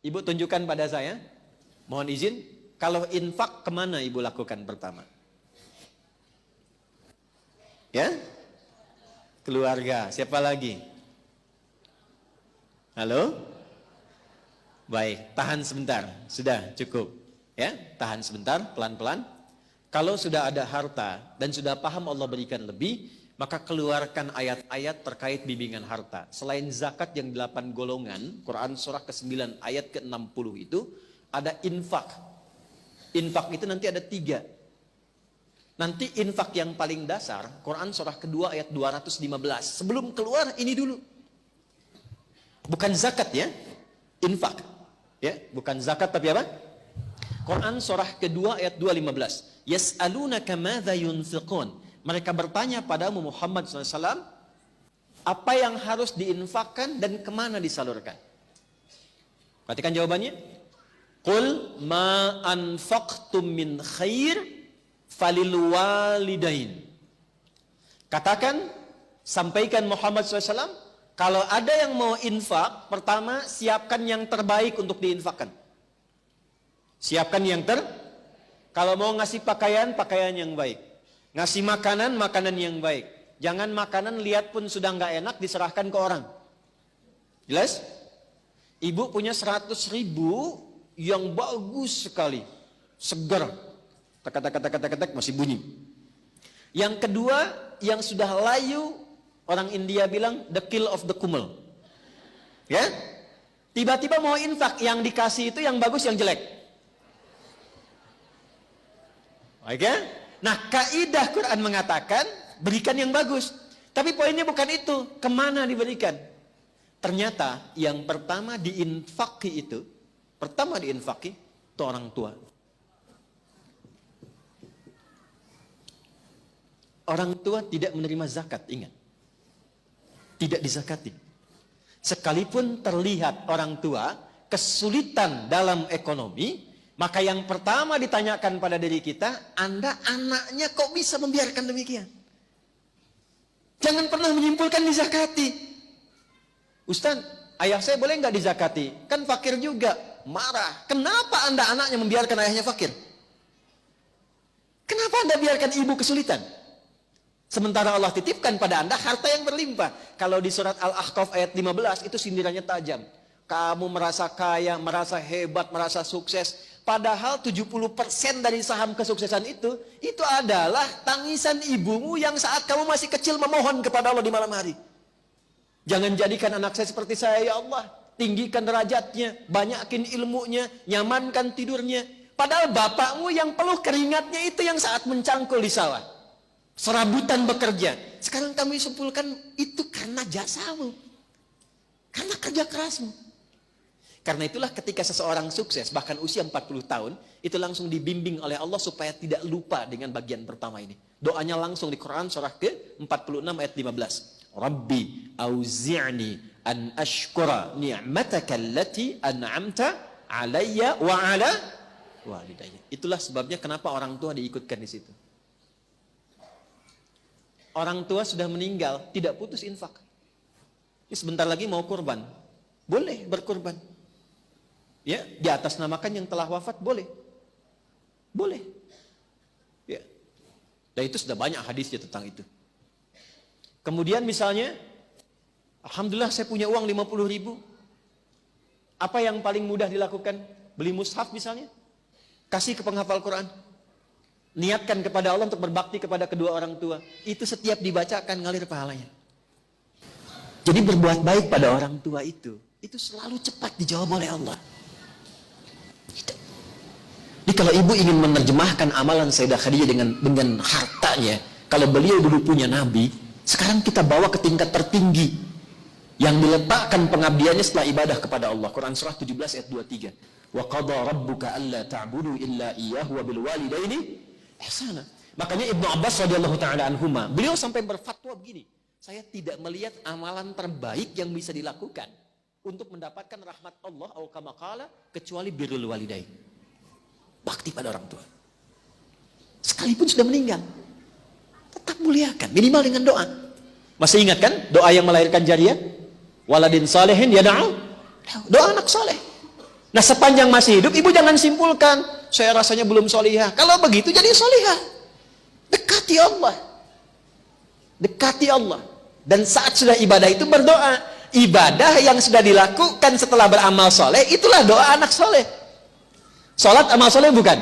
Ibu tunjukkan pada saya. Mohon izin, kalau infak kemana ibu lakukan pertama? Ya? Keluarga. Siapa lagi? Halo? Baik, tahan sebentar. Sudah cukup. Ya, tahan sebentar, pelan-pelan. Kalau sudah ada harta dan sudah paham Allah berikan lebih, maka keluarkan ayat-ayat terkait bimbingan harta. Selain zakat yang 8 golongan, Quran surah ke-9 ayat ke-60 itu, ada infak. Infak itu nanti ada 3. Nanti infak yang paling dasar, Quran surah kedua ayat 215. Sebelum keluar ini dulu. Bukan zakat ya, infak. Ya, bukan zakat tapi apa? Quran surah kedua ayat 215. Yas'alunaka madza yunfiqun. Mereka bertanya padamu Muhammad SAW, apa yang harus diinfakkan dan kemana disalurkan? Perhatikan jawabannya. Qul ma anfaqtum min khair falil walidain. Katakan, sampaikan Muhammad SAW, kalau ada yang mau infak, pertama siapkan yang terbaik untuk diinfakkan. Siapkan yang kalau mau ngasih pakaian, pakaian yang baik. Ngasih makanan, makanan yang baik. Jangan makanan lihat pun sudah nggak enak diserahkan ke orang. Jelas? Ibu punya 100.000 yang bagus sekali, segar, tak masih bunyi. Yang kedua, yang sudah layu, orang India bilang the kill of the kumel. Ya? Tiba-tiba mau infak, yang dikasih itu yang bagus, yang jelek. Oke? Nah, kaidah Quran mengatakan berikan yang bagus. Tapi poinnya bukan itu, kemana diberikan? Ternyata yang pertama diinfaki itu orang tua. Orang tua tidak menerima zakat, ingat. Tidak dizakati. Sekalipun terlihat orang tua kesulitan dalam ekonomi, maka yang pertama ditanyakan pada diri kita, Anda anaknya kok bisa membiarkan demikian? Jangan pernah menyimpulkan dizakati. Ustaz, ayah saya boleh nggak dizakati? Kan fakir juga. Marah. Kenapa Anda anaknya membiarkan ayahnya fakir? Kenapa Anda biarkan ibu kesulitan? Sementara Allah titipkan pada Anda harta yang berlimpah. Kalau di surat Al-Ahqaf ayat 15 itu sindirannya tajam. Kamu merasa kaya, merasa hebat, merasa sukses. Padahal 70% dari saham kesuksesan itu adalah tangisan ibumu yang saat kamu masih kecil memohon kepada Allah di malam hari. Jangan jadikan anak saya seperti saya ya Allah. Tinggikan derajatnya, banyakin ilmunya, nyamankan tidurnya. Padahal bapakmu yang peluh keringatnya itu yang saat mencangkul di sawah. Serabutan bekerja. Sekarang kami simpulkan itu karena jasamu. Karena kerja kerasmu. Karena itulah ketika seseorang sukses, bahkan usia 40 tahun, itu langsung dibimbing oleh Allah supaya tidak lupa dengan bagian pertama ini. Doanya langsung di Quran surah ke-46 ayat 15. Rabbi auzi'ni an ashkura ni'mataka allati an'amta alayya wa ala walidayya. Itulah sebabnya kenapa orang tua diikutkan di situ. Orang tua sudah meninggal, tidak putus infak. Ini sebentar lagi mau kurban. Boleh berkurban. Ya, di atas namakan yang telah wafat boleh. Boleh. Ya. Dan itu sudah banyak hadisnya tentang itu. Kemudian misalnya, alhamdulillah saya punya uang 50.000. Apa yang paling mudah dilakukan? Beli mushaf misalnya. Kasih ke penghafal Quran. Niatkan kepada Allah untuk berbakti kepada kedua orang tua. Itu setiap dibacakan ngalir pahalanya. Jadi berbuat baik pada orang tua itu selalu cepat dijawab oleh Allah. Jadi kalau ibu ingin menerjemahkan amalan Sayyidah Khadijah dengan hartanya, kalau beliau dulu punya Nabi, sekarang kita bawa ke tingkat tertinggi yang diletakkan pengabdiannya setelah ibadah kepada Allah. Quran surah 17 ayat 23. Wa qada rabbuka alla ta'budu illa iyyahu wa bil walidaini ihsana. Makanya Ibnu Abbas radhiyallahu taala anhuma, beliau sampai berfatwa begini, saya tidak melihat amalan terbaik yang bisa dilakukan untuk mendapatkan rahmat Allah atau kama qala kecuali birrul walidain. Bakti pada orang tua. Sekalipun sudah meninggal, tetap muliakan, minimal dengan doa. Masih ingat kan doa yang melahirkan jariah? Waladin salihin yad'u. Doa anak soleh. Nah, sepanjang masih hidup, ibu jangan simpulkan, saya rasanya belum solihah. Kalau begitu jadi solihah. Dekati Allah. Dekati Allah. Dan saat sudah ibadah itu berdoa. Ibadah yang sudah dilakukan setelah beramal soleh, itulah doa anak soleh. Sholat amal soleh bukan?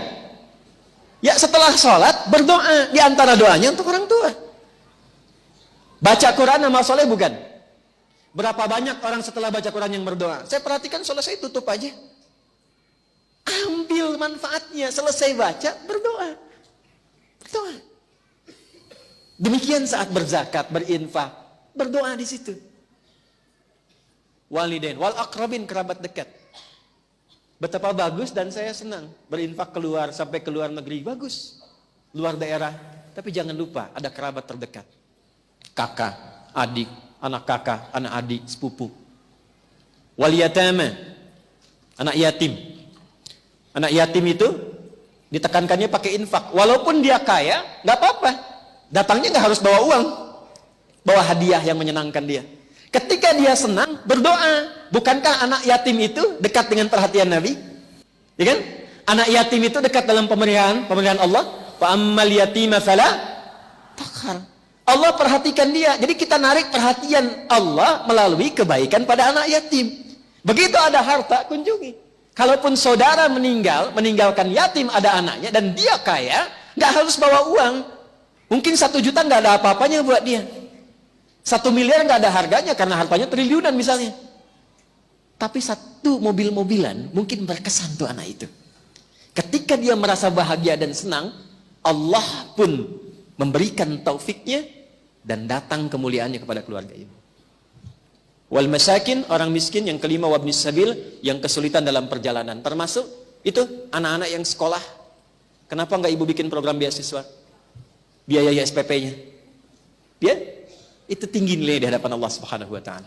Ya, setelah sholat berdoa. Di antara doanya untuk orang tua. Baca Quran amal soleh bukan? Berapa banyak orang setelah baca Quran yang berdoa? Saya perhatikan selesai tutup aja. Ambil manfaatnya, selesai baca, berdoa. Berdoa. Demikian saat berzakat, berinfak, berdoa di situ. Walidain, wal aqrabin, kerabat dekat. Betapa bagus dan saya senang berinfak keluar sampai ke luar negeri, bagus. Luar daerah, tapi jangan lupa ada kerabat terdekat. Kakak, adik, anak kakak, anak adik, sepupu. Wal yatama, anak yatim. Anak yatim itu ditekankannya pakai infak. Walaupun dia kaya, nggak apa-apa. Datangnya nggak harus bawa uang, bawa hadiah yang menyenangkan dia. Ketika dia senang, berdoa. Bukankah anak yatim itu dekat dengan perhatian Nabi? Ya kan? Anak yatim itu dekat dalam pemeliharaan Allah. Wa ammal yatima fala taqhar. Allah perhatikan dia. Jadi kita narik perhatian Allah melalui kebaikan pada anak yatim. Begitu ada harta, kunjungi. Kalaupun saudara meninggalkan yatim ada anaknya dan dia kaya, nggak harus bawa uang. Mungkin 1 juta nggak ada apa-apanya buat dia. 1 miliar nggak ada harganya karena hartanya triliunan misalnya. Tapi 1 mobil-mobilan mungkin berkesan tuh anak itu. Ketika dia merasa bahagia dan senang, Allah pun memberikan taufiknya dan datang kemuliaannya kepada keluarga ibu. Wal masakin, orang miskin. Yang kelima, wabnis sabil, yang kesulitan dalam perjalanan. Termasuk itu anak-anak yang sekolah. Kenapa enggak ibu bikin program beasiswa? Biaya SPP-nya. Ya, itu tinggi nilai di hadapan Allah Subhanahu wa taala.